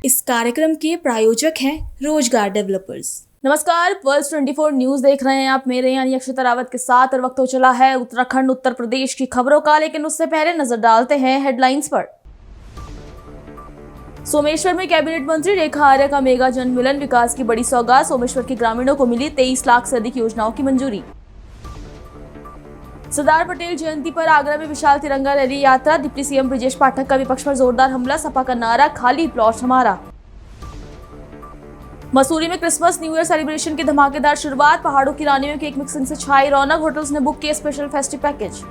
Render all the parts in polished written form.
इस कार्यक्रम के प्रायोजक हैं रोजगार डेवलपर्स। नमस्कार, पल्स 24 न्यूज देख रहे हैं आप मेरे यानी अक्षता रावत के साथ और वक्त हो चला है उत्तराखंड उत्तर प्रदेश की खबरों का। लेकिन उससे पहले नजर डालते हैं हेडलाइंस पर। सोमेश्वर में कैबिनेट मंत्री रेखा आर्या का मेगा जन मिलन, विकास की बड़ी सौगात। सोमेश्वर के ग्रामीणों को मिली 23 लाख से अधिक योजनाओं की मंजूरी। सरदार पटेल जयंती पर आगरा में विशाल तिरंगा रैली यात्रा। डिप्टी सीएम ब्रजेश पाठक का विपक्ष पर जोरदार हमला। सपा का नारा, खाली प्लॉट हमारा। मसूरी में क्रिसमस न्यू ईयर सेलिब्रेशन की धमाकेदार शुरुआत। पहाड़ों की रानियों के केक मिक्सिंग से छाई रौनक। होटल्स ने बुक किए स्पेशल फेस्टिव पैकेज।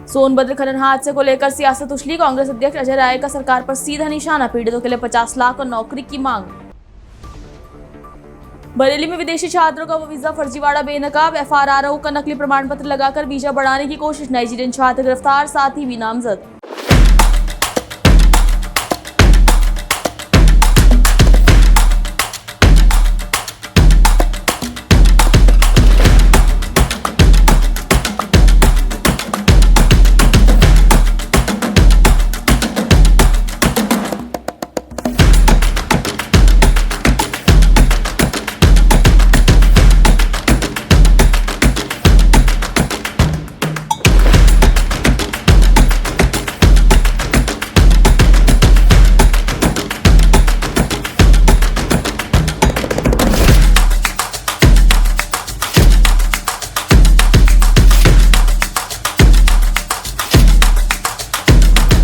सोनभद्र खनन हादसे को लेकर सियासत उछली। कांग्रेस अध्यक्ष अजय राय का सरकार पर सीधा निशाना। पीड़ितों के लिए 50 लाख और नौकरी की मांग। बरेली में विदेशी छात्रों का वीजा फर्जीवाड़ा बेनकाब। एफआरआरओ का नकली प्रमाण पत्र लगाकर वीजा बढ़ाने की कोशिश। नाइजीरियन छात्र गिरफ्तार, साथ ही नामजद।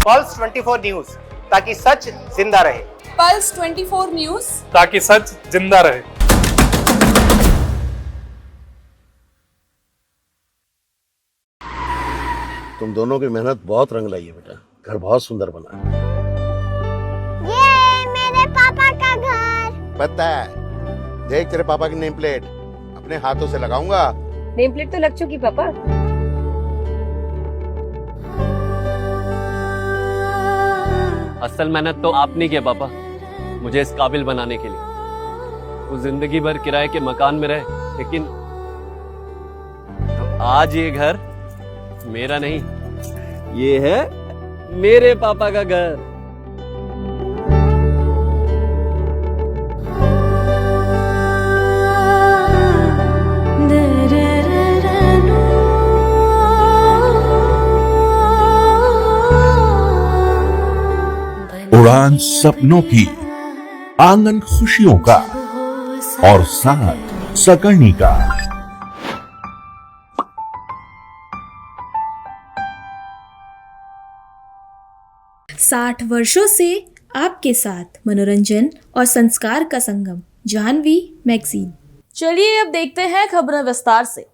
पल्स 24 न्यूज, ताकि सच जिंदा रहे। पल्स 24 न्यूज, ताकि सच जिंदा रहे। तुम दोनों की मेहनत बहुत रंग लाई है बेटा। घर बहुत सुंदर बना है। ये मेरे पापा का घर। पता है, देख तेरे पापा की नेम प्लेट अपने हाथों से लगाऊंगा। नेम प्लेट तो लग चुकी पापा। असल मेहनत तो आपने की है पापा, मुझे इस काबिल बनाने के लिए। वो जिंदगी भर किराए के मकान में रहे, लेकिन तो आज ये घर मेरा नहीं, ये है मेरे पापा का घर। उड़ान सपनों की, आंगन खुशियों का और साथ सकर्णी का। 60 वर्षों से आपके साथ मनोरंजन और संस्कार का संगम, जाह्नवी मैगजीन। चलिए अब देखते हैं खबरें विस्तार से।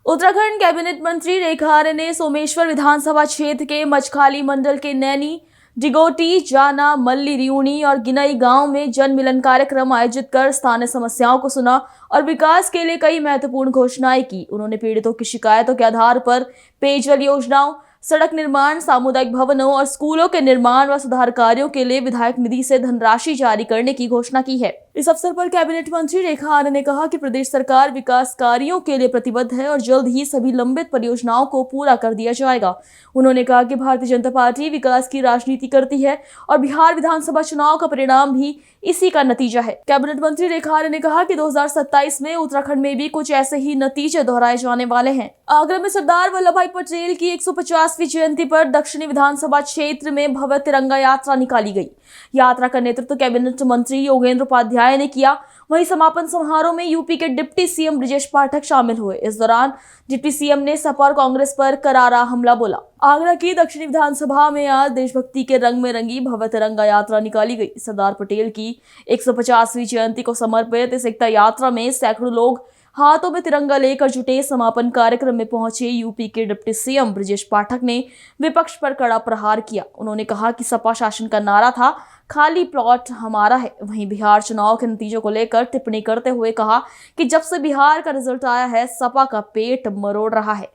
उत्तराखंड कैबिनेट मंत्री रेखा आर्या ने सोमेश्वर विधानसभा क्षेत्र के मचखाली मंडल के नैनी, डिगोटी, जाना, मल्ली, रियूणी और गिनई गांव में जन मिलन कार्यक्रम आयोजित कर स्थानीय समस्याओं को सुना और विकास के लिए कई महत्वपूर्ण घोषणाएं की। उन्होंने पीड़ितों की शिकायतों के आधार पर पेयजल योजनाओं, सड़क निर्माण, सामुदायिक भवनों और स्कूलों के निर्माण व सुधार कार्यों के लिए विधायक निधि से धनराशि जारी करने की घोषणा की है। इस अवसर पर कैबिनेट मंत्री रेखा आर्या ने कहा कि प्रदेश सरकार विकास कार्यों के लिए प्रतिबद्ध है और जल्द ही सभी लंबित परियोजनाओं को पूरा कर दिया जाएगा। उन्होंने कहा कि भारतीय जनता पार्टी विकास की राजनीति करती है और बिहार विधानसभा चुनाव का परिणाम भी इसी का नतीजा है। कैबिनेट मंत्री रेखा आर्या ने कहा कि 2027 में उत्तराखंड में भी कुछ ऐसे ही नतीजे दोहराए जाने वाले हैं। आगरा में सरदार वल्लभ भाई पटेल की 150वीं जयंती पर दक्षिणी विधानसभा क्षेत्र में भव्य तिरंगा यात्रा निकाली गई। यात्रा का नेतृत्व कैबिनेट मंत्री योगेंद्र उपाध्याय ने किया। वहीं समापन समारोह में यूपी के डिप्टी सीएम ब्रजेश पाठक शामिल हुए। इस दौरान डिप्टी सीएम ने सपा और कांग्रेस पर करारा हमला बोला। आगरा की दक्षिणी विधानसभा में आज देशभक्ति के रंग में रंगी भव्य तिरंगा यात्रा निकाली गई। सरदार पटेल की 150वीं जयंती को समर्पित इस एकता यात्रा में सैकड़ों लोग हाथों में तिरंगा लेकर जुटे। समापन कार्यक्रम में पहुंचे यूपी के डिप्टी सीएम ब्रजेश पाठक ने विपक्ष पर कड़ा प्रहार किया। उन्होंने कहा कि सपा शासन का नारा था, खाली प्लॉट हमारा है। वहीं बिहार चुनाव के नतीजों को लेकर टिप्पणी करते हुए कहा कि जब से बिहार का रिजल्ट आया है, सपा का पेट मरोड़ रहा है।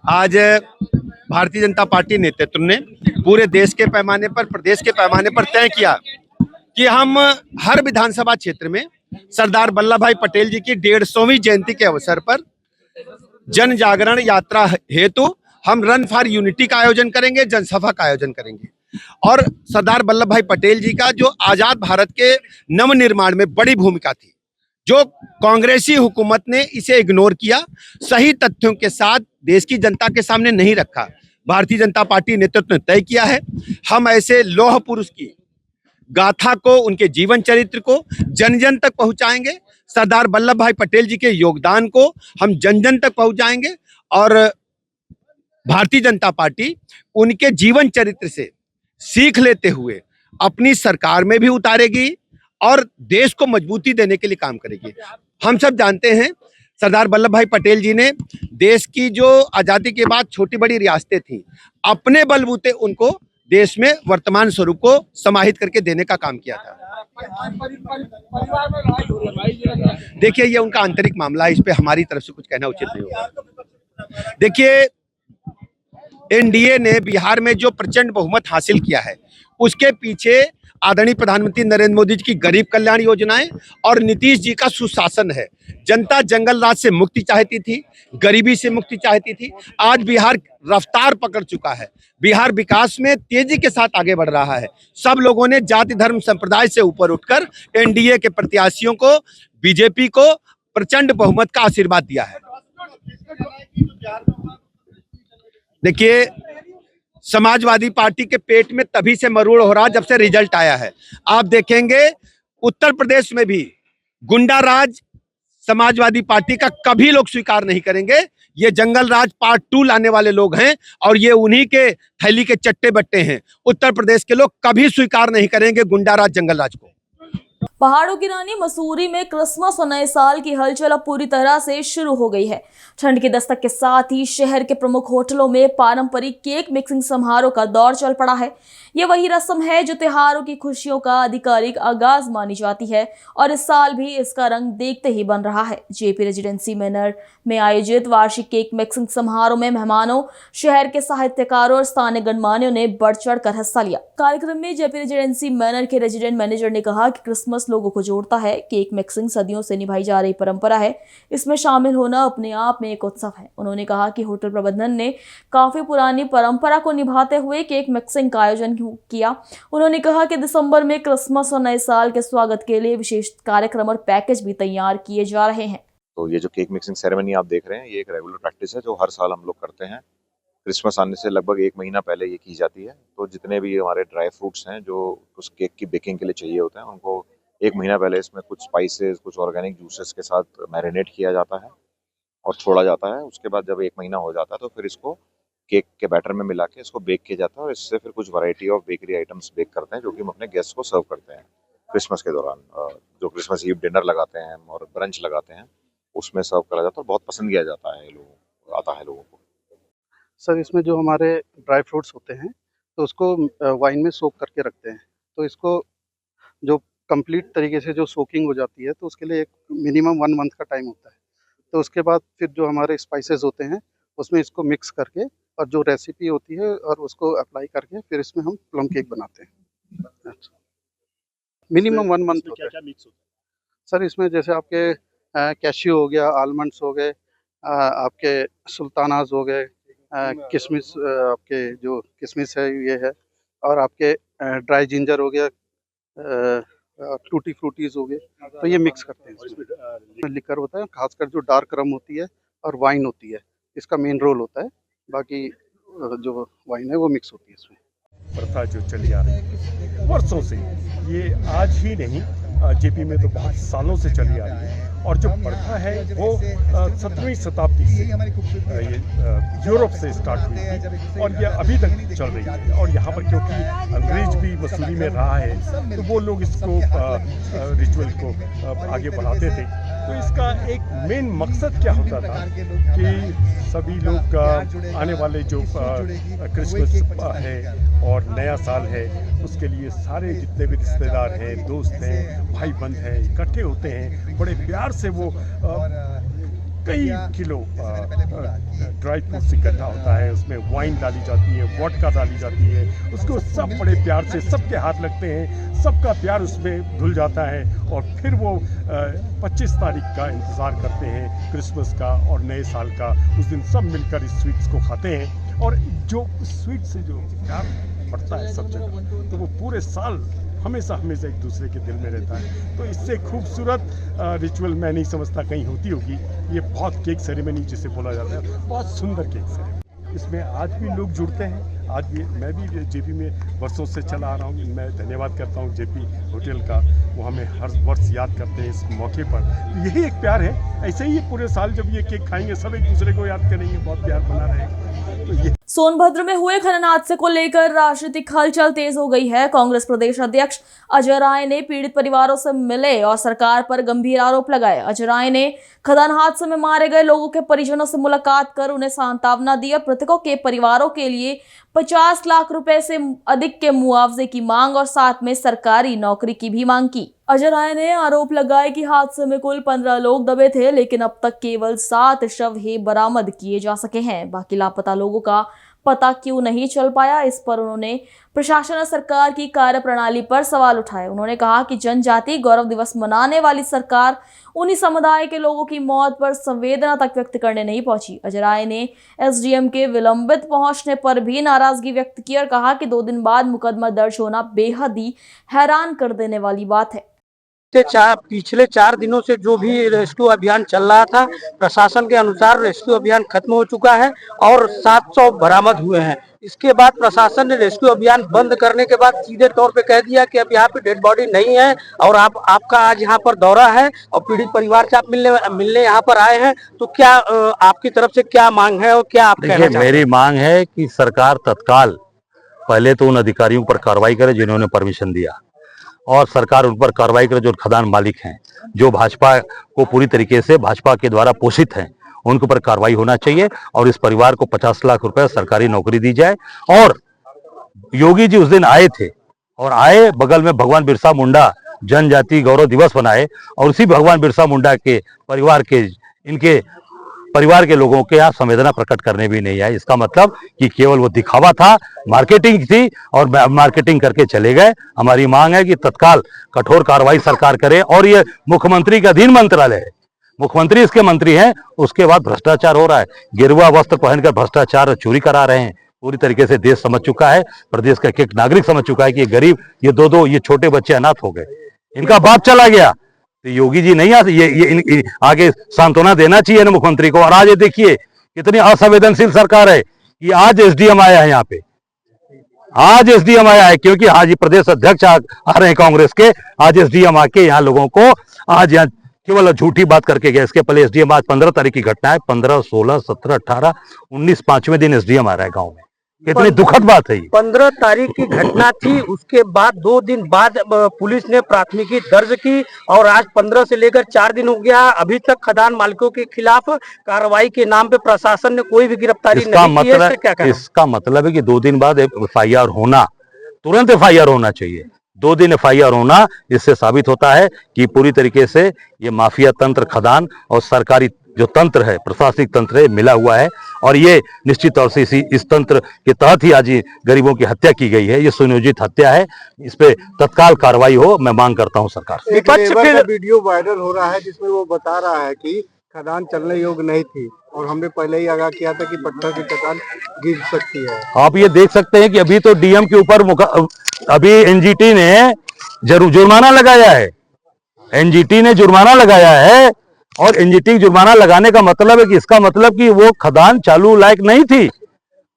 आज भारतीय जनता पार्टी नेतृत्व ने पूरे देश के पैमाने पर, प्रदेश के पैमाने पर तय किया कि हम हर विधानसभा क्षेत्र में सरदार वल्लभ भाई पटेल जी की 150वीं जयंती के अवसर पर जन जागरण यात्रा हेतु हम रन फॉर यूनिटी का आयोजन करेंगे, जनसभा का आयोजन करेंगे। और सरदार वल्लभ भाई पटेल जी का जो आजाद भारत के नवनिर्माण में बड़ी भूमिका थी, जो कांग्रेसी हुकूमत ने इसे इग्नोर किया, सही तथ्यों के साथ देश की जनता के सामने नहीं रखा। भारतीय जनता पार्टी नेतृत्व ने तय किया है, हम ऐसे लौह पुरुष की गाथा को, उनके जीवन चरित्र को जन जन तक पहुंचाएंगे। सरदार वल्लभ भाई पटेल जी के योगदान को हम जन जन तक पहुंचाएंगे और भारतीय जनता पार्टी उनके जीवन चरित्र से सीख लेते हुए अपनी सरकार में भी उतारेगी और देश को मजबूती देने के लिए काम करेगी। हम सब जानते हैं सरदार वल्लभ भाई पटेल जी ने देश की जो आजादी के बाद छोटी बड़ी रियासतें थी, अपने बलबूते उनको देश में वर्तमान स्वरूप को समाहित करके देने का काम किया था। देखिए, ये उनका आंतरिक मामला है, इस पे हमारी तरफ से कुछ कहना उचित नहीं होगा। देखिए, एनडीए ने बिहार में जो प्रचंड बहुमत हासिल किया है, उसके पीछे आदरणीय प्रधानमंत्री नरेंद्र मोदी जी की गरीब कल्याण योजनाएं और नीतीश जी का सुशासन है। जनता जंगल राज से मुक्ति चाहती थी, गरीबी से मुक्ति चाहती थी। आज बिहार रफ्तार पकड़ चुका है, बिहार विकास में तेजी के साथ आगे बढ़ रहा है। सब लोगों ने जाति धर्म संप्रदाय से ऊपर उठकर एनडीए के प्रत्याशियों को, बीजेपी को प्रचंड बहुमत का आशीर्वाद दिया है। देखिए, समाजवादी पार्टी के पेट में तभी से मरूड़ हो रहा जब से रिजल्ट आया है। आप देखेंगे उत्तर प्रदेश में भी गुंडा राज समाजवादी पार्टी का कभी लोग स्वीकार नहीं करेंगे। ये जंगल राज पार्ट 2 लाने वाले लोग हैं और ये उन्हीं के थैली के चट्टे बट्टे हैं। उत्तर प्रदेश के लोग कभी स्वीकार नहीं करेंगे गुंडा राज जंगल राज को। पहाड़ों की रानी मसूरी में क्रिसमस और नए साल की हलचल अब पूरी तरह से शुरू हो गई है। ठंड की दस्तक के साथ ही शहर के प्रमुख होटलों में पारंपरिक केक मिक्सिंग समारोह का दौर चल पड़ा है। ये वही रस्म है जो त्योहारों की खुशियों का आधिकारिक आगाज मानी जाती है और इस साल भी इसका रंग देखते ही बन रहा है। जेपी रेजिडेंसी मैनर में आयोजित वार्षिक केक मिक्सिंग समारोह में मेहमानों, शहर के साहित्यकारों और स्थानीय गणमान्यों ने बढ़ चढ़ कर हिस्सा लिया। कार्यक्रम में जेपी रेजिडेंसी मैनर के रेजिडेंट मैनेजर ने कहा कि क्रिसमस लोगों को जोड़ता है। केक मिक्सिंग सदियों से निभाई जा रही परंपरा है, इसमें शामिल होना अपने आप में एक उत्सव है। उन्होंने कहा कि होटल प्रबंधन ने काफी पुरानी परंपरा को निभाते हुए केक मिक्सिंग का आयोजन किया। उन्होंने कहा कि दिसंबर में क्रिसमस और नए साल के स्वागत के लिए विशेष कार्यक्रम और पैकेज भी तैयार किए जा रहे हैं। तो ये जो केक मिक्सिंग सेरेमनी आप देख रहे हैं, ये एक रेगुलर प्रैक्टिस है जो हर साल हम लोग करते हैं। क्रिसमस आने से लगभग 1 महीना पहले ये की जाती है। तो जितने भी हमारे ड्राई फ्रूट्स हैं जो उस केक की बेकिंग के लिए चाहिए होते हैं, उनको 1 महीना पहले इसमें कुछ स्पाइसेस, कुछ ऑर्गेनिक जूसेस के साथ मैरिनेट किया जाता है और छोड़ा जाता है। उसके बाद जब 1 महीना हो जाता है तो फिर इसको केक के बैटर में मिला के इसको बेक किया जाता है और इससे फिर कुछ variety of bakery items bake करते हैं जो कि हम अपने गेस्ट को सर्व करते हैं क्रिसमस के दौरान। जो क्रिसमस ईव डिनर लगाते हैं और ब्रंच लगाते हैं, उसमें सर्व करा जाता है और बहुत पसंद किया जाता है लोगों को। सर, इसमें जो हमारे ड्राई फ्रूट्स होते हैं तो उसको वाइन में सोक करके रखते हैं। तो इसको जो कंप्लीट तरीके से जो सोकिंग हो जाती है तो उसके लिए एक मिनिमम 1 मंथ का टाइम होता है। तो उसके बाद फिर जो हमारे स्पाइसेस होते हैं उसमें इसको मिक्स करके और जो रेसिपी होती है और उसको अप्लाई करके फिर इसमें हम प्लम केक बनाते हैं। मिनिमम 1 मंथ होता है। क्या मिक्स होता है? सर, इसमें जैसे आपके कैश्यू हो गया, आलमंड्स हो गए, आपके सुल्तानाज हो गए, किशमिश, आपके जो किशमिश है ये है, और आपके ड्राई जिंजर हो गया, टूटी फ्रूटीज हो गए। तो ये मिक्स करते हैं। इसमें लिकर होता है, खासकर जो डार्क रम होती है और वाइन होती है, इसका मेन रोल होता है। बाकी जो वाइन है वो मिक्स होती है इसमें। प्रथा जो चली आ रही है वर्षों से, ये आज ही नहीं, जेपी में तो बहुत सालों से चली आ रही है। और जो प्रथा है वो 17वीं शताब्दी से ये यूरोप से स्टार्ट हुई थी और ये अभी तक चल रही है। और यहाँ पर क्योंकि अंग्रेज भी मसूरी में रहा है तो वो लोग इसको रिचुअल को आगे बढ़ाते थे। तो इसका एक मेन मकसद क्या होता था कि सभी लोग आने वाले जो क्रिसमस है और नया साल है उसके लिए सारे जितने भी रिश्तेदार हैं, दोस्त हैं, भाई बंद हैं, इकट्ठे होते हैं। बड़े प्यार से वो कई किलो ड्राई फ्रूट्स इकट्ठा होता है, उसमें वाइन डाली जाती है, वोडका डाली जाती है, उसको सब बड़े प्यार से सबके हाथ लगते हैं, सबका प्यार उसमें धुल जाता है। और फिर वो 25 तारीख का इंतज़ार करते हैं क्रिसमस का और नए साल का। उस दिन सब मिलकर इस स्वीट्स को खाते हैं और जो स्वीट से जो प्यार बढ़ता है सब जगह, तो वो पूरे साल हमेशा हमेशा एक दूसरे के दिल में रहता है। तो इससे खूबसूरत रिचुअल मैं नहीं समझता कहीं होती होगी। ये बहुत केक सेरेमनी जिसे बोला जाता है, बहुत सुंदर केक सेरेमनी। इसमें आज भी लोग जुड़ते हैं। आज भी मैं भी जेपी में वर्षों से चला आ रहा हूँ। मैं धन्यवाद करता हूँ जेपी होटल का, वो हमें हर वर्ष याद करते हैं इस मौके पर। यही एक प्यार है। ऐसे ही पूरे साल जब ये केक खाएंगे सब एक दूसरे को याद करेंगे, बहुत प्यार बना रहेगा। तो ये सोनभद्र में हुए खनन हादसे को लेकर राजनीतिक हलचल तेज हो गई है। कांग्रेस प्रदेश अध्यक्ष अजय राय ने पीड़ित परिवारों से मिले और सरकार पर गंभीर आरोप लगाए। अजय राय ने खदान हादसे में मारे गए लोगों के परिजनों से मुलाकात कर उन्हें सांत्वना दी और मृतकों के परिवारों के लिए 50 लाख रुपए से अधिक के मुआवजे की मांग और साथ में सरकारी नौकरी की भी मांग की। अजय राय ने आरोप लगाया कि हादसे में कुल 15 लोग दबे थे, लेकिन अब तक केवल 7 शव ही बरामद किए जा सके हैं। बाकी लापता लोगों का पता क्यों नहीं चल पाया, इस पर उन्होंने प्रशासन और सरकार की कार्यप्रणाली पर सवाल उठाए। उन्होंने कहा कि जनजाति गौरव दिवस मनाने वाली सरकार उन्हीं समुदाय के लोगों की मौत पर संवेदना तक व्यक्त करने नहीं पहुंची। अजय राय ने एसडीएम के विलंबित पहुंचने पर भी नाराजगी व्यक्त की और कहा कि 2 दिन बाद मुकदमा दर्ज होना बेहद ही हैरान कर देने वाली बात है। पिछले 4 दिनों से जो भी रेस्क्यू अभियान चल रहा था, प्रशासन के अनुसार रेस्क्यू अभियान खत्म हो चुका है और 700 बरामद हुए हैं। इसके बाद प्रशासन ने रेस्क्यू अभियान बंद करने के बाद सीधे तौर पे कह दिया कि अब यहाँ पे डेड बॉडी नहीं है और आपका आज यहाँ पर दौरा है और पीड़ित परिवार से आप मिलने यहाँ पर आए हैं, तो क्या आपकी तरफ से क्या मांग है और क्या आप कहना चाहते हैं? मेरी मांग है कि सरकार तत्काल पहले तो उन अधिकारियों पर कार्रवाई करे जिन्होंने परमिशन दिया, और सरकार उन पर कार्रवाई करे जो खदान मालिक हैं, जो भाजपा को पूरी तरीके से भाजपा के द्वारा पोषित हैं, उनके ऊपर कार्रवाई होना चाहिए और इस परिवार को 50 लाख रुपए सरकारी नौकरी दी जाए। और योगी जी उस दिन आए थे और आए बगल में भगवान बिरसा मुंडा जनजाति गौरव दिवस बनाए और उसी भगवान बिरसा मुंडा के परिवार के इनके परिवार के लोगों के यहाँ संवेदना प्रकट करने भी नहीं आए। इसका मतलब कि केवल वो दिखावा था, मार्केटिंग थी और मार्केटिंग करके चले गए। हमारी मांग है कि तत्काल कठोर कार्रवाई सरकार करे और ये मुख्यमंत्री का अधीन मंत्रालय है, मुख्यमंत्री इसके मंत्री हैं। उसके बाद भ्रष्टाचार हो रहा है, गेरुआ वस्त्र पहनकर भ्रष्टाचार चोरी करा रहे हैं। पूरी तरीके से देश समझ चुका है, प्रदेश का एक नागरिक समझ चुका है कि ये गरीब, ये दो ये छोटे बच्चे अनाथ हो गए, इनका बाप चला गया। तो योगी जी नहीं ये आगे सांत्वना देना चाहिए ना मुख्यमंत्री को। और आज ये देखिए कितनी असंवेदनशील सरकार है कि आज एसडीएम आया है यहाँ पे, आज एसडीएम आया है क्योंकि आज ये प्रदेश अध्यक्ष आ रहे हैं कांग्रेस के। आज एसडीएम आके यहाँ लोगों को आज यहाँ केवल झूठी बात करके गए। इसके पहले एसडीएम आज 15 तारीख की घटना है, 15, 16, 17, 18, 19, 5वें दिन एसडीएम आ रहा है गाँव में। कितनी दुखद बात है ये। 15 तारीख की घटना थी, उसके बाद 2 दिन बाद पुलिस ने प्राथमिकी दर्ज की और आज 15 से लेकर 4 दिन हो गया, अभी तक खदान मालिकों के खिलाफ कार्रवाई के नाम पे प्रशासन ने कोई भी गिरफ्तारी नहीं की है। क्या कहना? इसका मतलब है कि 2 दिन बाद एफआईआर होना, तुरंत एफआईआर होना चाहिए। 2 दिन एफआईआर होना, इससे साबित होता है कि पूरी तरीके से ये माफिया तंत्र खदान और सरकारी जो तंत्र है, प्रशासनिक तंत्र है, मिला हुआ है। और ये निश्चित तौर से इस तंत्र के तहत ही आज गरीबों की हत्या की गई है। ये सुनियोजित हत्या है, इस पे तत्काल कार्रवाई हो, मैं मांग करता हूं सरकार से। वीडियो वायरल हो रहा है जिसमें वो बता रहा है कि खदान चलने योग्य नहीं थी और हमने पहले ही आगाह किया था कि पत्थर की चट्टान गिर सकती है। आप ये देख सकते हैं कि अभी तो डीएम के ऊपर अभी एनजीटी ने जुर्माना लगाया है, एनजीटी ने जुर्माना लगाया है। और एनजीटी जुर्माना लगाने का मतलब है कि इसका मतलब कि वो खदान चालू लायक नहीं थी,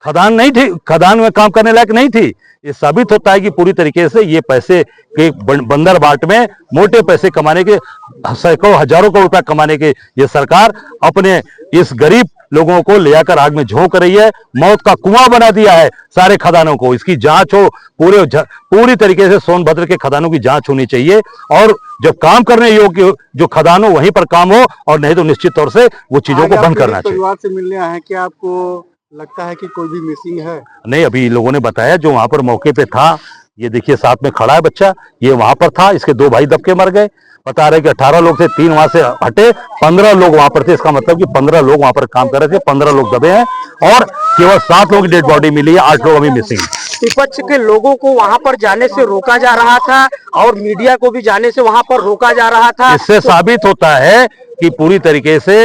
खदान नहीं थी, खदान में काम करने लायक नहीं थी। ये साबित होता है कि पूरी तरीके से ये पैसे के बंदर बाट में मोटे पैसे कमाने के, सैकड़ों हजारों करोड़ रुपया कमाने के ये सरकार अपने इस गरीब लोगों को ले जाकर आग में झोंक रही है, मौत का कुआं बना दिया है सारे खदानों को। इसकी जांच हो, पूरी तरीके से सोनभद्र के खदानों की जांच होनी चाहिए और जब काम करने योग्य जो खदान हो वहीं पर काम हो, और नहीं तो निश्चित तौर से वो चीजों को बंद करना चाहिए। परिवार से मिलने आए हैं, क्या आपको लगता है कि कोई भी मिसिंग है? नहीं, अभी लोगों ने बताया जो वहां पर मौके पे था, ये देखिए साथ में खड़ा है बच्चा, ये वहां पर था, इसके 2 भाई दब के मर गए। बता रहे कि 18 लोग थे, 3 वहां से हटे, 15 लोग वहां पर थे। इसका मतलब कि 15 लोग वहां पर काम कर रहे थे, 15 लोग दबे हैं और केवल 7 लोगों की डेड बॉडी मिली है, 8 लोग अभी मिसिंग। विपक्ष के लोगों को वहां पर जाने से रोका जा रहा था और मीडिया को भी जाने से वहां पर रोका जा रहा था। इससे साबित होता है कि पूरी तरीके से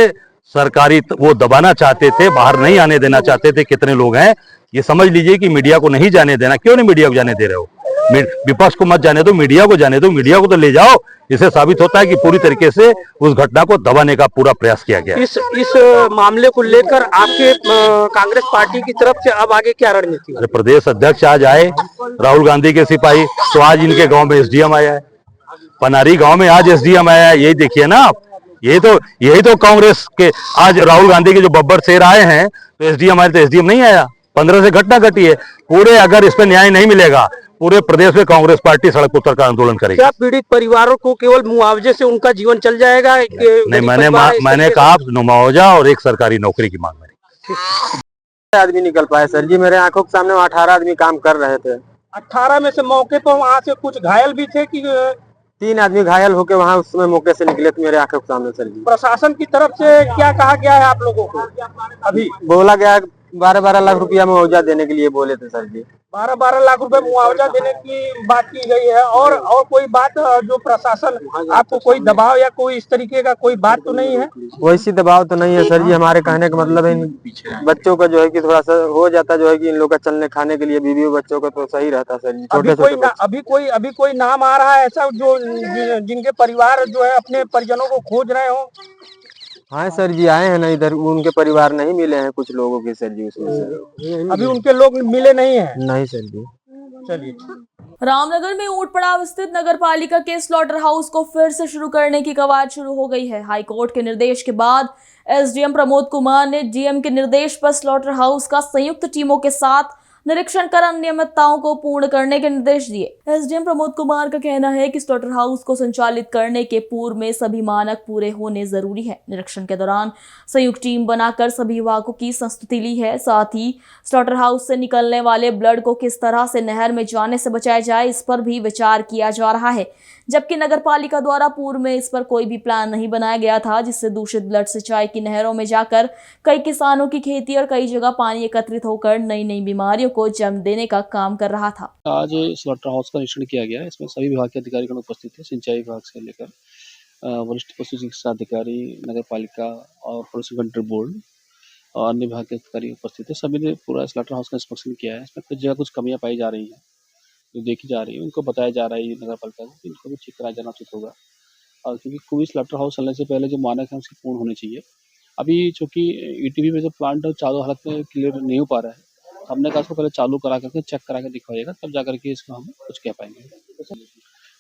सरकारी वो दबाना चाहते थे, बाहर नहीं आने देना चाहते थे। कितने लोग हैं ये समझ लीजिए कि मीडिया को नहीं जाने देना। क्यों नहीं मीडिया को जाने दे रहे हो? विपक्ष को मत जाने दो, मीडिया को जाने दो, मीडिया को तो ले जाओ। इससे साबित होता है कि पूरी तरीके से उस घटना को दबाने का पूरा प्रयास किया गया। इस मामले को लेकर आपके कांग्रेस पार्टी की तरफ से अब आगे क्या रणनीति? अरे प्रदेश अध्यक्ष आज आए, राहुल गांधी के सिपाही, तो आज इनके गांव में एसडीएम आया है, पनारी गांव में आज एसडीएम आया है। यही देखिए ना आप, यही तो कांग्रेस के आज राहुल गांधी के जो बब्बर शेर आए हैं तो एसडीएम आए, तो एसडीएम नहीं आया। 15 से घटना घटी है। पूरे अगर इस पर न्याय नहीं मिलेगा, पूरे प्रदेश में कांग्रेस पार्टी सड़क उत्तर का आंदोलन करेगी। क्या पीड़ित परिवारों को केवल मुआवजे से उनका जीवन चल जाएगा? नहीं, मैंने कहा मुआवजा और एक सरकारी नौकरी की मांग मेरी। आदमी निकल पाए सर जी, मेरे आंखों के सामने 18 आदमी काम कर रहे थे। 18 में से मौके पर वहाँ से कुछ घायल भी थे कि 3 आदमी घायल होकर वहाँ उस समय मौके से निकले थे मेरे आंखों के सामने सर जी। प्रशासन की तरफ से क्या कहा गया है आप लोगों को? अभी बोला गया 12-12 लाख रुपया मुआवजा देने के लिए बोले थे सर जी। 12-12 लाख रुपए मुआवजा देने की बात की गई है। और कोई बात जो प्रशासन आपको कोई दबाव या कोई इस तरीके का कोई बात तो नहीं है? वैसी दबाव तो नहीं है सर जी। हमारे कहने का मतलब है इन बच्चों का जो है कि थोड़ा सा हो जाता जो है कि इन लोग का चलने खाने के लिए बीवी बच्चों का तो सही रहता सर जी। अभी कोई नाम आ रहा है ऐसा जो जिनके परिवार जो है अपने परिजनों को खोज रहे हो? हाँ सर जी, आए हैं ना इधर, उनके परिवार नहीं मिले हैं कुछ लोगों के सर जी उसमें से। अभी उनके लोग मिले नहीं हैं? नहीं सर जी। चलिए। रामनगर में ऊंट पड़ाव स्थित नगर पालिका के स्लॉटर हाउस को फिर से शुरू करने की कवायद शुरू हो गई है। हाईकोर्ट के निर्देश के बाद एसडीएम प्रमोद कुमार ने डीएम के निर्देश पर स्लॉटर हाउस का संयुक्त टीमों के साथ निरीक्षण कर अनियमितताओं को पूर्ण करने के निर्देश दिए। एसडीएम प्रमोद कुमार का कहना है कि स्लॉटर हाउस को संचालित करने के पूर्व में सभी मानक पूरे होने जरूरी है। निरीक्षण के दौरान संयुक्त टीम बनाकर सभी विभागों की संस्तुति ली है। साथ ही स्लॉटर हाउस से निकलने वाले ब्लड को किस तरह से नहर में जाने से बचाया जाए, इस पर भी विचार किया जा रहा है। जबकि नगर पालिका द्वारा पूर्व में इस पर कोई भी प्लान नहीं बनाया गया था, जिससे दूषित ब्लड सिंचाई की नहरों में जाकर कई किसानों की खेती और कई जगह पानी एकत्रित होकर नई नई बीमारियों को जन्म देने का काम कर रहा था। आज स्लॉटर हाउस का निरीक्षण किया गया। इसमें सभी विभाग के अधिकारीगण उपस्थित थे, सिंचाई विभाग से लेकर वरिष्ठ पशु चिकित्सा अधिकारी, नगर पालिका और पोल्यूशन कंट्रोल बोर्ड और अन्य विभाग के अधिकारी उपस्थित थे। सभी ने पूरा स्लॉटर हाउस का इंस्पेक्शन किया है। इसमें कुछ जगह कुछ कमियां पाई जा रही हैं, जो देखी जा रही है, उनको बताया जा रहा है नगर पालिका को, इनको भी ठीक कराया जाना उचित होगा। और क्योंकि कोई स्लॉटर हाउस चलने से पहले जो मानक है उसके पूर्ण होने चाहिए। अभी चूँकि ईटीवी में जो प्लांट है चालू हालत में क्लियर नहीं हो पा रहा है, हमने कहा उसको पहले चालू करा करके चेक करा के दिखवाइएगा, तब जा करके इसको हम कुछ कह पाएंगे।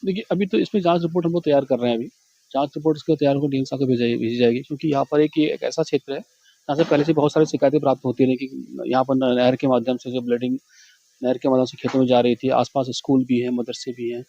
देखिए अभी तो इसमें जांच रिपोर्ट हम लोग तैयार कर रहे हैं। अभी जांच रिपोर्ट इसको तैयार होकर डीएम साहब को भेजी जाएगी, क्योंकि यहाँ पर एक ऐसा क्षेत्र है जहाँ से पहले से बहुत सारी शिकायतें प्राप्त होती रही कि यहाँ पर नहर के माध्यम से जो ब्लडिंग नहर के माध्यम से खेतों में जा रही थी। आसपास स्कूल भी है, मदरसे भी हैं,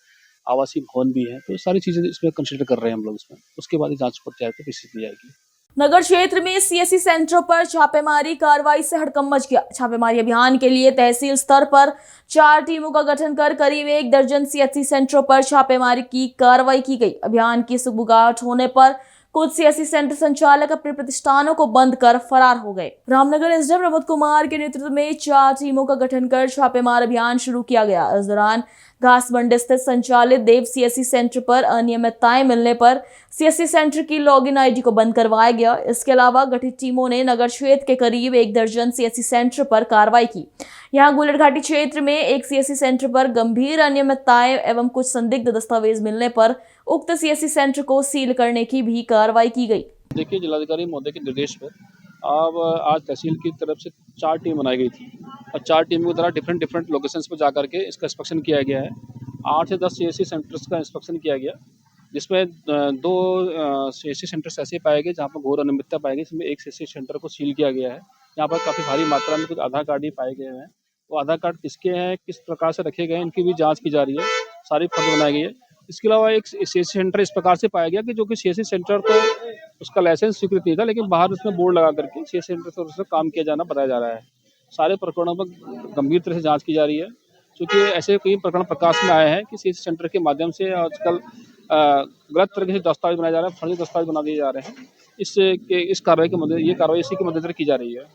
आवासीय भवन भी है, तो सारी चीज़ें इसमें कंसिडर कर रहे हैं हम लोग इसमें। उसके बाद जांच रिपोर्ट तैयार कर भेज दी जाएगी। नगर क्षेत्र में सीएससी सेंटरों पर छापेमारी कार्रवाई से हड़कंप मच गया। छापेमारी अभियान के लिए तहसील स्तर पर 4 टीमों का गठन कर करीब 1 दर्जन सीएससी सेंटरों पर छापेमारी की कार्रवाई की गई। अभियान की सुगबुगाहट होने पर कुछ सीएससी सेंटर संचालक अपने प्रतिष्ठानों को बंद कर फरार हो गए। रामनगर एसडीएम प्रमोद कुमार के नेतृत्व में 4 टीमों का गठन कर छापेमार अभियान शुरू किया गया। इस दौरान घासबंड स्थित संचालित देव सीएससी सेंटर पर अनियमितताएं मिलने पर सीएससी सेंटर की लॉगिन आईडी को बंद करवाया गया। इसके अलावा गठित टीमों ने नगर क्षेत्र के करीब 1 दर्जन सीएससी सेंटर पर कार्रवाई की। यहाँ गुलर घाटी क्षेत्र में एक सीएससी सेंटर पर गंभीर अनियमितताएं एवं कुछ संदिग्ध दस्तावेज मिलने पर उक्त सीएससी सेंटर को सील करने की भी कार्रवाई की गई। देखिए, जिलाधिकारी महोदय के निर्देश पर अब आज तहसील की तरफ से 4 टीम बनाई गई थी और 4 टीमों के द्वारा डिफरेंट लोकेशंस पर जाकर के इसका इंस्पेक्शन किया गया है। 8 से 10 सीएससी सेंटर्स का इंस्पेक्शन किया गया, जिसमें 2 सीएससी सेंटर्स ऐसे पाए गए जहाँ पर घोर अनियमितता पाई गई। इसमें एक सीएससी सेंटर को सील किया गया है। यहाँ पर काफ़ी भारी मात्रा में कुछ आधार कार्ड ही पाए गए हैं। वो आधार कार्ड किसके हैं, किस प्रकार से रखे गए हैं, इनकी भी जाँच की जा रही है। सारी फर्द बनाई गई है। इसके अलावा एक सीएससी सेंटर इस प्रकार से पाया गया कि जो कि सीएससी सेंटर तो उसका लाइसेंस स्वीकृत नहीं था, लेकिन बाहर उसमें बोर्ड लगा करके सीएससी सेंटर से उससे काम किया जाना बताया जा रहा है। सारे प्रकरणों पर गंभीर तरह से जांच की जा रही है, क्योंकि ऐसे कई प्रकरण प्रकाश में आए हैं कि सीएससी सेंटर के माध्यम से आजकल गलत तरीके से दस्तावेज बनाए जा रहे हैं, फर्जी दस्तावेज बना दिए जा रहे हैं। इस कार्रवाई के मद्देनजर ये कार्रवाई इसी के मद्देनजर की जा रही है।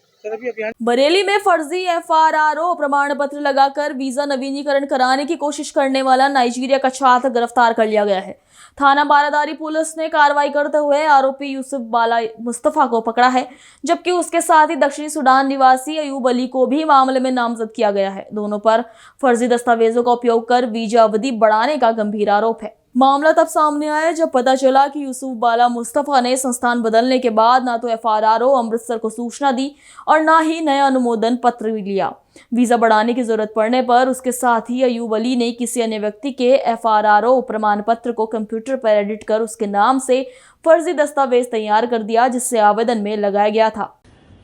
बरेली में फर्जी FRRO प्रमाण पत्र लगाकर वीजा नवीनीकरण कराने की कोशिश करने वाला नाइजीरिया का छात्र गिरफ्तार कर लिया गया है। थाना बारादारी पुलिस ने कार्रवाई करते हुए आरोपी यूसुफ बाला मुस्तफा को पकड़ा है, जबकि उसके साथ ही दक्षिणी सूडान निवासी अयूब अली को भी मामले में नामजद किया गया है। दोनों पर फर्जी दस्तावेजों का उपयोग कर वीजा अवधि बढ़ाने का गंभीर आरोप है। मामला तब सामने आया जब पता चला कि यूसुफ बाला मुस्तफा ने संस्थान बदलने के बाद ना तो FRRO अमृतसर को सूचना दी और ना ही नया अनुमोदन पत्र लिया। वीजा बढ़ाने की जरूरत पड़ने पर उसके साथ ही अयूब अली ने किसी अन्य व्यक्ति के FRRO प्रमाण पत्र को कंप्यूटर पर एडिट कर उसके नाम से फर्जी दस्तावेज तैयार कर दिया, जिससे आवेदन में लगाया गया था।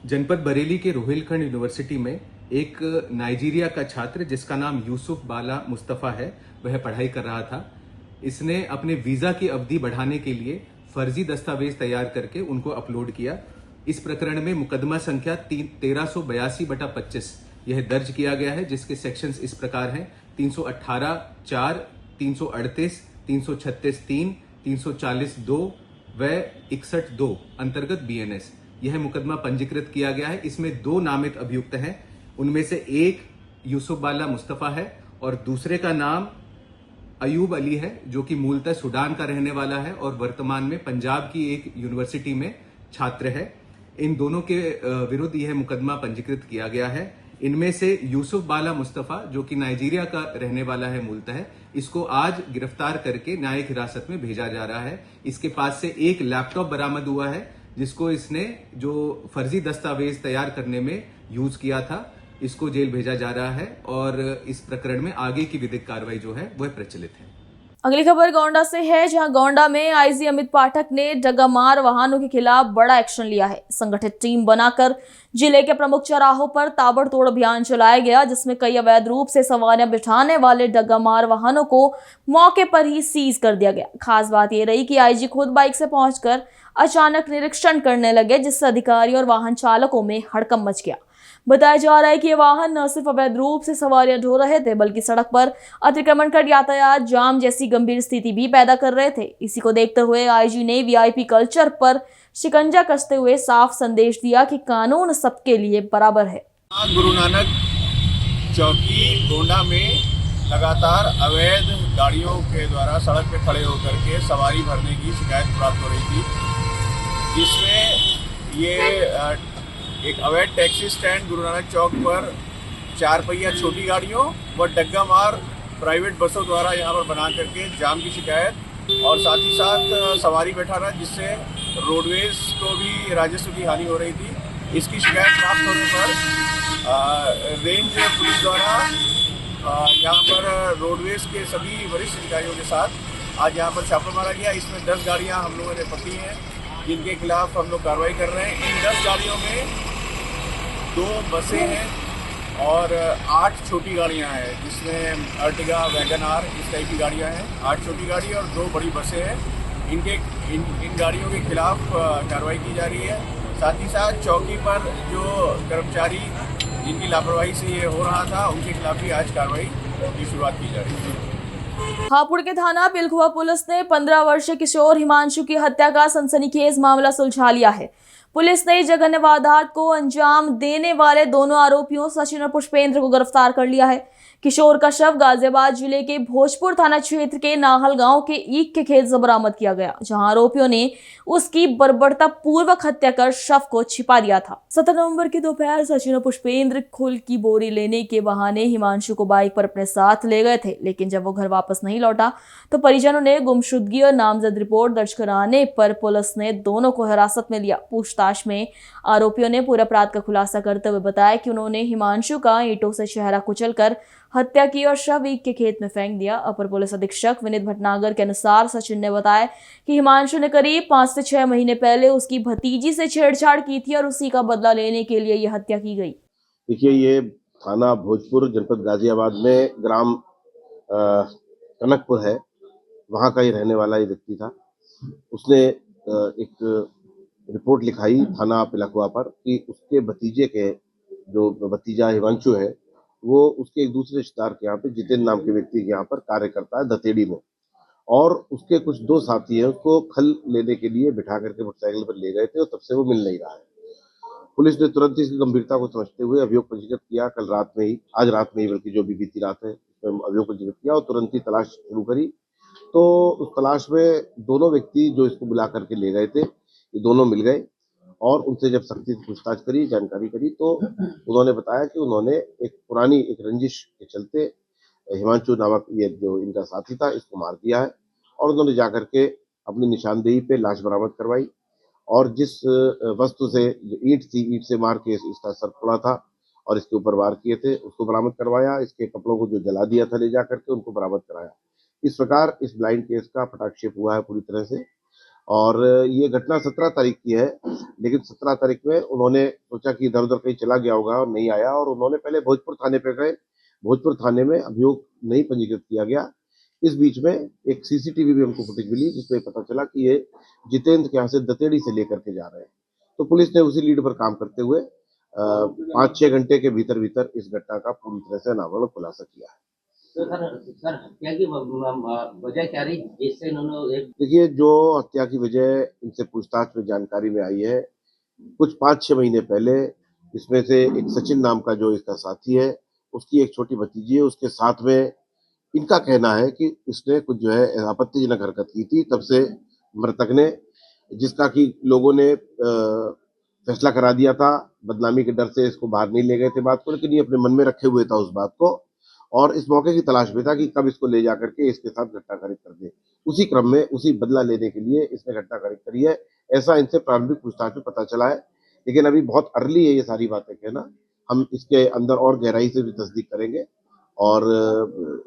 जनपद बरेली के रोहिलखंड यूनिवर्सिटी में एक नाइजीरिया का छात्र जिसका नाम यूसुफ बाला मुस्तफा है, वह पढ़ाई कर रहा था। इसने अपने वीजा की अवधि बढ़ाने के लिए फर्जी दस्तावेज तैयार करके उनको अपलोड किया। इस प्रकरण में मुकदमा संख्या 1382/25 यह दर्ज किया गया है, जिसके सेक्शंस इस प्रकार हैं: 318(4), 338, 336(3), 340(2) व 61(2) अंतर्गत BNS यह मुकदमा पंजीकृत किया गया है। इसमें 2 नामित अभियुक्त हैं, उनमें से एक यूसुफ बाला मुस्तफा है और दूसरे का नाम अयूब अली है, जो कि मूलतः सूडान का रहने वाला है और वर्तमान में पंजाब की एक यूनिवर्सिटी में छात्र है। इन दोनों के विरुद्ध यह मुकदमा पंजीकृत किया गया है। इनमें से यूसुफ बाला मुस्तफा, जो कि नाइजीरिया का रहने वाला है मूलतः, इसको आज गिरफ्तार करके न्यायिक हिरासत में भेजा जा रहा है। इसके पास से एक लैपटॉप बरामद हुआ है, जिसको इसने जो फर्जी दस्तावेज तैयार करने में यूज किया था, इसको जेल भेजा जा रहा है और इस प्रकरण में आगे की विधिक कार्रवाई जो है वह प्रचलित है। अगली खबर गोंडा से है, जहां गोंडा में आईजी अमित पाठक ने डग्गामार वाहनों के खिलाफ बड़ा एक्शन लिया है। संगठित टीम बनाकर जिले के प्रमुख चौराहों पर ताबड़तोड़ अभियान चलाया गया, जिसमें कई अवैध रूप से सवारियां बिठाने वाले डग्गामार वाहनों को मौके पर ही सीज कर दिया गया। खास बात यह रही कि आईजी खुद बाइक से पहुंचकर अचानक निरीक्षण करने लगे, जिससे अधिकारी और वाहन चालकों में हड़कंप मच गया। बताया जा रहा है कि ये वाहन न सिर्फ अवैध रूप से सवारियां ढो रहे थे, बल्कि सड़क पर अतिक्रमण कर यातायात जाम जैसी गंभीर स्थिति भी पैदा कर रहे थे। इसी को देखते हुए आईजी ने VIP कल्चर पर शिकंजा कसते हुए साफ संदेश दिया कि कानून सबके लिए बराबर है। गुरु नानक चौकी गोंडा में लगातार अवैध गाड़ियों के द्वारा सड़क पे खड़े होकर के सवारी भरने की शिकायत प्राप्त हो रही थी, जिसमें ये एक अवैध टैक्सी स्टैंड गुरु नानक चौक पर 4 पहिया छोटी गाड़ियों व डग्गामार प्राइवेट बसों द्वारा यहाँ पर बना करके जाम की शिकायत और साथ ही साथ सवारी बैठाना, जिससे रोडवेज को भी राजस्व की हानि हो रही थी। इसकी शिकायत प्राप्त होने पर रेंज पुलिस द्वारा यहाँ पर रोडवेज के सभी वरिष्ठ अधिकारियों के साथ आज यहाँ पर छापा मारा गया। इसमें 10 गाड़ियाँ हम लोगों ने पकड़ी हैं, जिनके खिलाफ हम लोग कार्रवाई कर रहे हैं। इन 10 गाड़ियों में 2 बसें हैं और 8 छोटी गाड़ियां हैं, जिसमें अर्टिगा, वैगन आर इस टाइप की गाड़ियां हैं। 8 छोटी गाड़ी और 2 बड़ी बसें हैं। इन गाड़ियों के खिलाफ कार्रवाई की जा रही है। साथ ही साथ चौकी पर जो कर्मचारी जिनकी लापरवाही से ये हो रहा था, उनके खिलाफ भी आज कार्रवाई की शुरुआत की जा रही है। हापुड़ के थाना पिलखुआ पुलिस ने 15 वर्षीय किशोर हिमांशु की हत्या का सनसनीखेज मामला सुलझा लिया है। पुलिस ने जघन्य वारदात को अंजाम देने वाले दोनों आरोपियों सचिन और पुष्पेंद्र को गिरफ्तार कर लिया है। किशोर का शव गाजियाबाद जिले के भोजपुर थाना क्षेत्र के नाहल गांव के ईख के खेत से बरामद किया गया, जहां आरोपियों ने उसकी बर्बरता पूर्वक हत्या कर शव को छिपा दिया था। 17 नवंबर की दोपहर सचिन और पुष्पेंद्र खुल की बोरी लेने के बहाने हिमांशु को बाइक पर अपने साथ ले गए थे, लेकिन जब वो घर वापस नहीं लौटा तो परिजनों ने गुमशुदगी और नामजद रिपोर्ट दर्ज कराने पर पुलिस ने दोनों को हिरासत में लिया। पूछताछ में आरोपियों ने पूरे अपराध का खुलासा करते हुए बताया कि उन्होंने हिमांशु का ईंटों से चेहरा कुचलकर हत्या की और शव ईख के खेत में फेंक दिया। अपर पुलिस अधीक्षक विनीत भटनागर के अनुसार सचिन ने बताया कि हिमांशु ने करीब 5 से 6 महीने पहले उसकी भतीजी से छेड़छाड़ की थी और उसी का बदला लेने के लिए यह हत्या की गई। देखिए, ये थाना भोजपुर जनपद गाजियाबाद में ग्राम कनकपुर है, वहाँ का ही रहने वाला ये व्यक्ति था। उसने एक रिपोर्ट लिखाई थाना पिलखुआ पर कि उसके भतीजे के जो भतीजा हिमांशु है, वो उसके एक दूसरे रिश्तेदार के यहाँ पे जितेंद्र नाम के व्यक्ति के यहाँ पर कार्य करता है दतेड़ी में, और उसके कुछ 2 साथी हैं उसको खल लेने के लिए बिठा करके मोटरसाइकिल पर ले गए थे और तब से वो मिल नहीं रहा है। पुलिस ने तुरंत इसकी गंभीरता को समझते हुए अभियोग पंजीकृत किया। कल रात में ही, आज रात में ही बल्कि जो भी बीती रात है, उसमें अभियोग पंजीकृत किया और तुरंत ही तलाश शुरू करी। तो उस तलाश में दोनों व्यक्ति जो इसको बुला करके ले गए थे, ये दोनों मिल गए और उनसे जब सख्ती से पूछताछ करी, जानकारी करी, तो उन्होंने बताया कि उन्होंने एक पुरानी एक रंजिश के चलते हिमांशु नामक ये जो इनका साथी था, इसको मार दिया है और उन्होंने जाकर के अपनी निशानदेही पे लाश बरामद करवाई और जिस वस्तु से जो ईंट थी, ईंट से मार के इसका सर फोड़ा था और इसके ऊपर वार किए थे, उसको बरामद करवाया। इसके कपड़ों को जो जला दिया था ले जा करके, उनको बरामद कराया। इस प्रकार इस ब्लाइंड केस का पटाक्षेप हुआ है पूरी तरह से। और ये घटना 17 तारीख की है, लेकिन 17 तारीख में उन्होंने सोचा कि इधर उधर कहीं चला गया होगा और नहीं आया और उन्होंने पहले भोजपुर थाने पे गए। भोजपुर थाने में अभियोग नहीं पंजीकृत किया गया। इस बीच में एक सीसीटीवी भी हमको फुटेज मिली जिसमें पता चला कि ये जितेंद्र के यहाँ से दतेड़ी से लेकर के जा रहे हैं। तो पुलिस ने उसी लीड पर काम करते हुए 5-6 घंटे के भीतर भीतर इस घटना का पूरी तरह से अनावरण खुलासा किया है। तो सर हत्या की वजह क्या रही जिससे इन्होंने? देखिए, जो हत्या की वजह इनसे पूछताछ में जानकारी में आई है, कुछ 5-6 महीने पहले इसमें से एक सचिन नाम का जो इसका साथी है, उसकी एक छोटी भतीजी है, उसके साथ में इनका कहना है कि इसने कुछ जो है आपत्तिजनक हरकत की थी। तब से मृतक ने, जिसका कि लोगों ने फैसला करा दिया था, बदनामी के डर से इसको बाहर नहीं ले गए थे बात को, लेकिन ये अपने मन में रखे हुए था उस बात को और इस मौके की तलाश में था कि कब इसको ले जा करके इसके साथ घटना कारित कर दे। उसी क्रम में उसी बदला लेने के लिए इसने घटना कारित करी है, ऐसा इनसे प्रारंभिक पूछताछ में पता चला है। लेकिन अभी बहुत अर्ली है ये सारी बातें कहना। हम इसके अंदर और गहराई से भी तस्दीक करेंगे और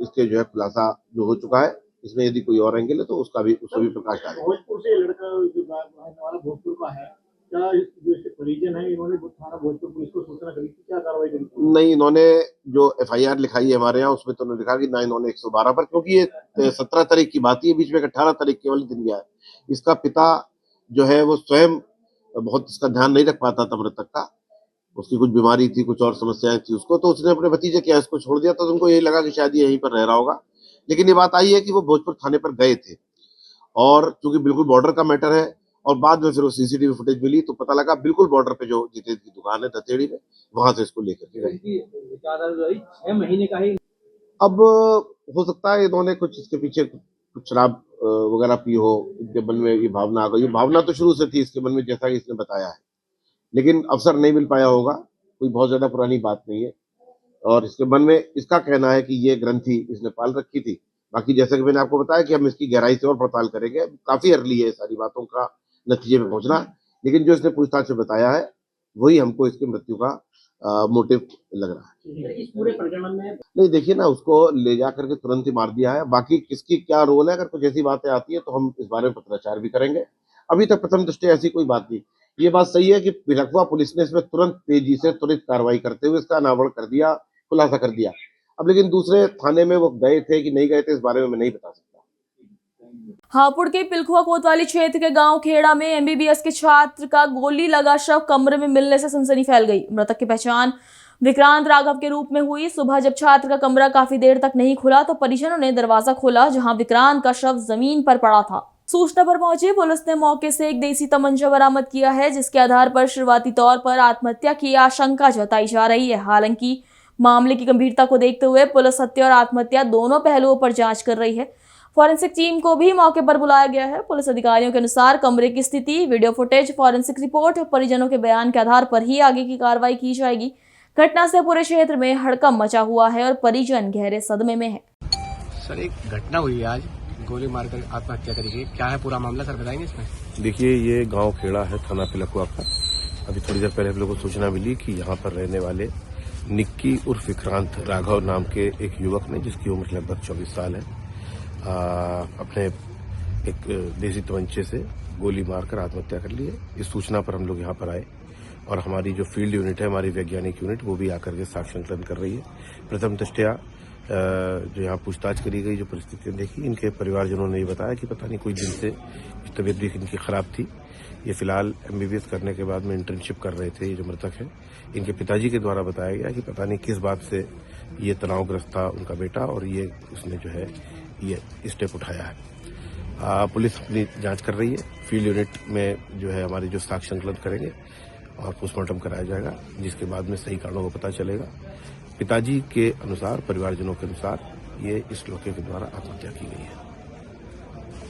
इसके जो है खुलासा जो हो चुका है, इसमें यदि कोई और एंगल है तो उसको भी प्रकाश डालेंगे। भोजपुर से लड़का जो भोजपुर का है, क्या जो इसके परिजन है, इन्होंने थाना भोजपुर पुलिस को सूचना करी थी, क्या कार्रवाई करी? नहीं, इन्होंने जो FIR लिखाई है हमारे यहाँ, उसमें तो उन्होंने लिखा कि ना इन्होंने 112 पर, क्योंकि ये 17 तारीख की बात है, बीच में 18 तारीख केवल दिन गया है। इसका पिता जो है वो स्वयं बहुत इसका ध्यान नहीं रख पाता था मृतक का, उसकी कुछ बीमारी थी, कुछ और समस्याएं थी उसको, तो उसने अपने भतीजे के इसको छोड़ दिया। तो उनको यही लगा कि शायद यहीं पर रह रहा होगा। लेकिन ये बात आई है कि वो भोजपुर थाने पर गए थे और चूंकि बिल्कुल बॉर्डर का मैटर है और बाद में फिर वो CCTV फुटेज मिली तो पता लगा बिल्कुल बॉर्डर पे जो जितेंद्र की दुकान है दतेड़ी में, वहां से इसको लेकर के गए। 6 महीने का ही। अब हो सकता है इन्होंने कुछ इसके पीछे कुछ शराब वगैरह पी हो, इनके मन में ये भावना आ गई। ये भावना तो शुरू से थी इसके मन में, जैसा कि इसने बताया है, लेकिन अवसर नहीं मिल पाया होगा। कोई बहुत ज्यादा पुरानी बात नहीं है और इसके मन में इसका कहना है कि ये ग्रंथि इसने पाल रखी थी। बाकी जैसा कि मैंने आपको बताया कि हम इसकी गहराई से और पड़ताल करेंगे। काफी अर्ली है सारी बातों का नतीजे में पहुंचना, लेकिन जो इसने पूछताछ में बताया है वही हमको इसकी मृत्यु का मोटिव लग रहा है। इस पूरे प्रकरण में नहीं, देखिए ना, उसको ले जा करके तुरंत ही मार दिया है। बाकी किसकी क्या रोल है, अगर कुछ ऐसी बातें आती है तो हम इस बारे में पत्राचार भी करेंगे। अभी तक प्रथम दृष्टया ऐसी कोई बात नहीं। ये बात सही है कि पिलखुआ पुलिस ने इसमें तुरंत तेजी से त्वरित कार्रवाई करते हुए इसका अनावरण कर दिया, खुलासा कर दिया। अब लेकिन दूसरे थाने में वो गए थे कि नहीं गए थे, इस बारे में मैं नहीं बता सकता। हापुड़ के पिलखुआ कोतवाली क्षेत्र के गांव खेड़ा में MBBS के छात्र का गोली लगा शव कमरे में मिलने से सनसनी फैल गई। मृतक की पहचान विक्रांत राघव के रूप में हुई। सुबह जब छात्र का कमरा काफी देर तक नहीं खुला तो परिजनों ने दरवाजा खोला, जहां विक्रांत का शव जमीन पर पड़ा था। सूचना पर पहुंची पुलिस ने मौके से एक देसी तमंचा बरामद किया है, जिसके आधार पर शुरुआती तौर पर आत्महत्या की आशंका जताई जा रही है। हालांकि मामले की गंभीरता को देखते हुए पुलिस हत्या और आत्महत्या दोनों पहलुओं पर जांच कर रही है। फॉरेंसिक टीम को भी मौके पर बुलाया गया है। पुलिस अधिकारियों के अनुसार कमरे की स्थिति, वीडियो फुटेज, फॉरेंसिक रिपोर्ट और परिजनों के बयान के आधार पर ही आगे की कार्रवाई की जाएगी। घटना से पूरे क्षेत्र में हड़कंप मचा हुआ है और परिजन गहरे सदमे में है। सर, एक घटना हुई आज, गोली मारकर आत्महत्या करी, क्या है पूरा मामला सर बताएंगे इसमें? देखिए, ये गांव खेड़ा है, थाना पिलखुआ का। अभी थोड़ी देर पहले हम लोगों को सूचना मिली कि यहाँ पर रहने वाले निक्की उर्फ विक्रांत राघव नाम के एक युवक ने, जिसकी उम्र लगभग 24 साल है, अपने एक देसी तमंचे से गोली मारकर आत्महत्या कर ली है। इस सूचना पर हम लोग यहाँ पर आए और हमारी जो फील्ड यूनिट है, हमारी वैज्ञानिक यूनिट, वो भी आकर के साक्ष्य संकलन कर रही है। प्रथम दृष्टया जो यहाँ पूछताछ करी गई, जो परिस्थितियां देखी, इनके परिवारजनों ने ये बताया कि पता नहीं कोई दिन से तबीयत भी इनकी खराब थी। ये फिलहाल MBBS करने के बाद में इंटर्नशिप कर रहे थे। ये जो मृतक है, इनके पिताजी के द्वारा बताया गया कि पता नहीं किस बात से ये तनावग्रस्त था उनका बेटा और ये उसने जो है ये स्टेप उठाया है। पुलिस अपनी जांच कर रही है। फील्ड यूनिट में जो है हमारी जो साक्ष्य संकलन करेंगे और पोस्टमार्टम कराया जाएगा, जिसके बाद में सही कारणों का पता चलेगा। पिताजी के अनुसार, परिवारजनों के अनुसार, ये इस लड़के के द्वारा आत्महत्या की गई है।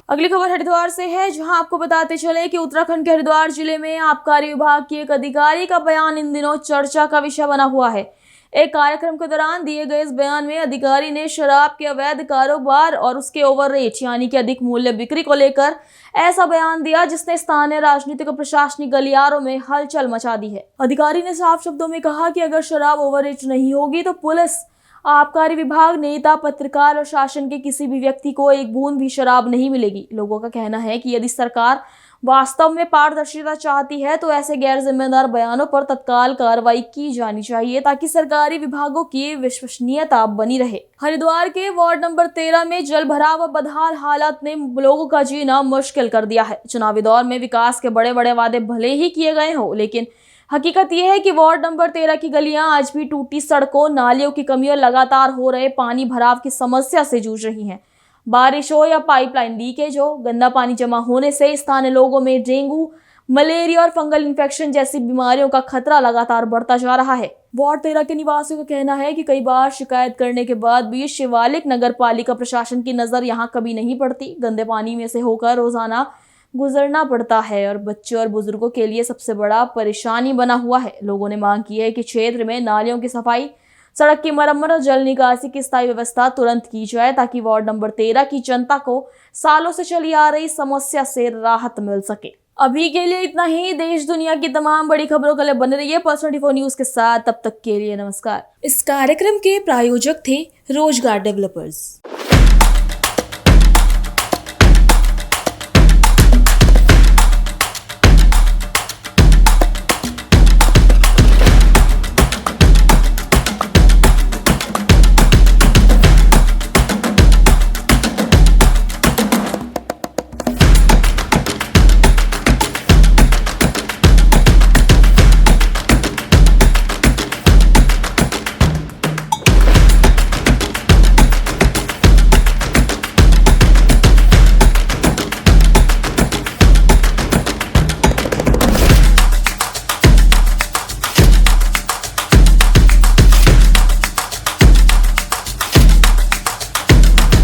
अगली खबर हरिद्वार से है, जहां आपको बताते चले कि उत्तराखंड के हरिद्वार जिले में आबकारी विभाग के एक अधिकारी का बयान इन दिनों चर्चा का विषय बना हुआ है। एक कार्यक्रम के दौरान दिए गए इस बयान में अधिकारी ने शराब के अवैध कारोबार और उसके ओवर रेट यानी कि अधिक मूल्य बिक्री को लेकर ऐसा बयान दिया जिसने स्थानीय राजनीतिक और प्रशासनिक गलियारों में हलचल मचा दी है। अधिकारी ने साफ शब्दों में कहा कि अगर शराब ओवर रेट नहीं होगी तो पुलिस, आबकारी विभाग, नेता, पत्रकार और शासन के किसी भी व्यक्ति को एक बूंद भी शराब नहीं मिलेगी। लोगों का कहना है कि यदि सरकार वास्तव में पारदर्शिता चाहती है तो ऐसे गैर जिम्मेदार बयानों पर तत्काल कार्रवाई की जानी चाहिए ताकि सरकारी विभागों की विश्वसनीयता बनी रहे। हरिद्वार के वार्ड नंबर 13 में जल भराव व बदहाल हालात ने लोगों का जीना मुश्किल कर दिया है। चुनावी दौर में विकास के बड़े बड़े वादे भले ही किए गए हों, लेकिन हकीकत यह है कि वार्ड नंबर 13 की गलियां आज भी टूटी सड़कों, नालियों की कमी और लगातार हो रहे पानी भराव की समस्या से जूझ रही हैं। बारिश हो या पाइपलाइन लीकेज हो, गंदा पानी जमा होने से स्थानीय लोगों में डेंगू, मलेरिया और फंगल इन्फेक्शन जैसी बीमारियों का खतरा लगातार बढ़ता जा रहा है। वार्ड 13 के निवासियों का कहना है कि कई बार शिकायत करने के बाद भी शिवालिक नगर पालिका प्रशासन की नजर यहां कभी नहीं पड़ती। गंदे पानी में से होकर रोजाना गुजरना पड़ता है और बच्चों और बुजुर्गों के लिए सबसे बड़ा परेशानी बना हुआ है। लोगों ने मांग की है कि क्षेत्र में नालियों की सफाई, सड़क की मरम्मत और जल निकासी की स्थायी व्यवस्था तुरंत की जाए ताकि वार्ड नंबर 13 की जनता को सालों से चली आ रही समस्या से राहत मिल सके। अभी के लिए इतना ही। देश दुनिया की तमाम बड़ी खबरों के लिए बने रहिए Pulse24 न्यूज के साथ। तब तक के लिए नमस्कार। इस कार्यक्रम के प्रायोजक थे रोजगार डेवलपर्स।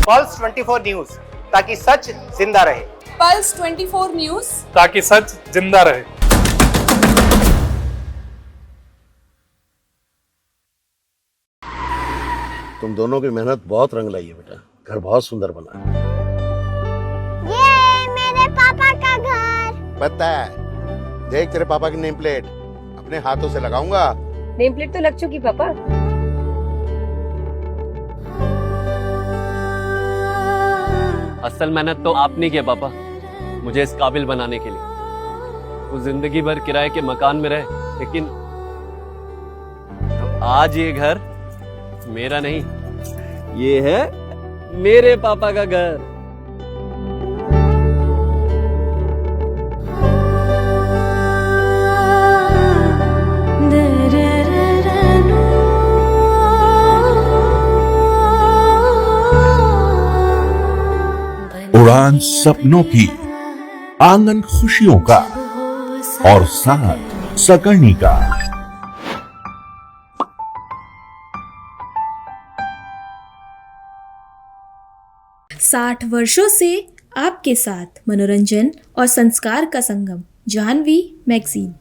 पल्स 24 न्यूज, ताकि सच जिंदा रहे। पल्स 24 न्यूज, ताकि सच जिंदा रहे। तुम दोनों की मेहनत बहुत रंग लाई है बेटा, घर बहुत सुंदर बना है। ये मेरे पापा का घर। पता है, देख तेरे पापा की नेम प्लेट अपने हाथों से लगाऊंगा। नेम प्लेट तो लग चुकी पापा। असल मेहनत तो आपने की है पापा, मुझे इस काबिल बनाने के लिए। वो जिंदगी भर किराए के मकान में रहे, लेकिन आज ये घर मेरा नहीं, ये है मेरे पापा का घर। उड़ान सपनों की, आंगन खुशियों का और साथ सकर्णी का। 60 वर्षों से आपके साथ मनोरंजन और संस्कार का संगम, जाह्नवी मैगजीन।